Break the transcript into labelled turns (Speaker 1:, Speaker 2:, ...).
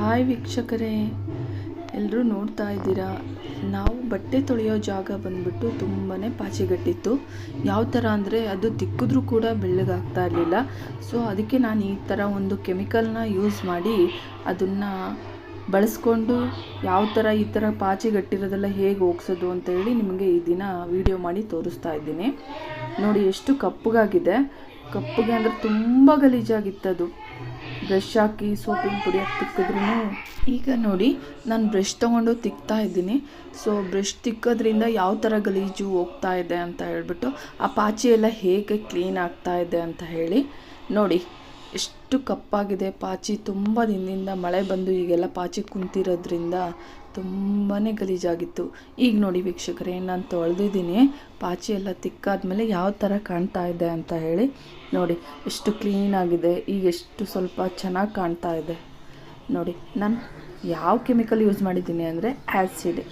Speaker 1: Hi ವೀಕ್ಷಕರೇ, ಎಲ್ಲರೂ ನೋಡ್ತಾ ಇದ್ದೀರಾ. ನಾವು ಬಟ್ಟೆ ತೊಳೆಯೋ ಜಾಗ ಬಂದ್ಬಿಟ್ಟು ತುಂಬಾ ಪಾಚಿಗಟ್ಟಿತ್ತು. ಯಾವ ಥರ ಅಂದರೆ ಅದು ತಿಕ್ಕಿದ್ರೂ ಕೂಡ ಬೆಳ್ಳಗಾಗ್ತಾ ಇರಲಿಲ್ಲ. ಸೊ ಅದಕ್ಕೆ ನಾನು ಈ ಥರ ಒಂದು ಕೆಮಿಕಲ್ನ ಯೂಸ್ ಮಾಡಿ ಅದನ್ನು ಬಳಸ್ಕೊಂಡು ಯಾವ ಥರ ಈ ಥರ ಪಾಚಿಗಟ್ಟಿರೋದೆಲ್ಲ ಹೇಗೆ ಹೋಗ್ಸೋದು ಅಂತ ಹೇಳಿ ನಿಮಗೆ ಈ ದಿನ ವಿಡಿಯೋ ಮಾಡಿ ತೋರಿಸ್ತಾ ಇದ್ದೀನಿ. ನೋಡಿ ಎಷ್ಟು ಕಪ್ಪಗಾಗಿದೆ. ಕಪ್ಪಗೆ ಅಂದರೆ ತುಂಬ ಗಲೀಜಾಗಿತ್ತದು. ಬ್ರಷ್ ಹಾಕಿ ಸೋಪಿನ ಪುಡಿ ಹಾಕಿ ತಿಕ್ಕಿದ್ರೂ. ಈಗ ನೋಡಿ ನಾನು ಬ್ರಷ್ ತೊಗೊಂಡು ತಿಕ್ತಾ ಇದ್ದೀನಿ. ಸೊ ಬ್ರಷ್ ತಿಕ್ಕೋದ್ರಿಂದ ಯಾವ ಥರ ಗಲೀಜು ಹೋಗ್ತಾ ಇದೆ ಅಂತ ಹೇಳ್ಬಿಟ್ಟು ಆ ಪಾಚಿ ಎಲ್ಲ ಹೇಗೆ ಕ್ಲೀನ್ ಆಗ್ತಾ ಇದೆ ಅಂತ ಹೇಳಿ ನೋಡಿ. ಎಷ್ಟು ಕಪ್ಪಾಗಿದೆ ಪಾಚಿ. ತುಂಬ ದಿನದಿಂದ ಮಳೆ ಬಂದು ಈಗೆಲ್ಲ ಪಾಚಿ ಕುಂತಿರೋದ್ರಿಂದ ತುಂಬಾ ಗಲೀಜಾಗಿತ್ತು. ಈಗ ನೋಡಿ ವೀಕ್ಷಕರೇ, ನಾನು ತೊಳೆದಿದ್ದೀನಿ. ಪಾಚಿ ಎಲ್ಲ ತಿಕ್ಕಾದ್ಮೇಲೆ ಯಾವ ಥರ ಕಾಣ್ತಾ ಇದೆ ಅಂತ ಹೇಳಿ ನೋಡಿ. ಎಷ್ಟು ಕ್ಲೀನಾಗಿದೆ. ಈಗ ಎಷ್ಟು ಸ್ವಲ್ಪ ಚೆನ್ನಾಗಿ ಕಾಣ್ತಾ ಇದೆ ನೋಡಿ. ನಾನು ಯಾವ ಕೆಮಿಕಲ್ ಯೂಸ್ ಮಾಡಿದ್ದೀನಿ ಅಂದರೆ ಆ್ಯಸಿಡ್.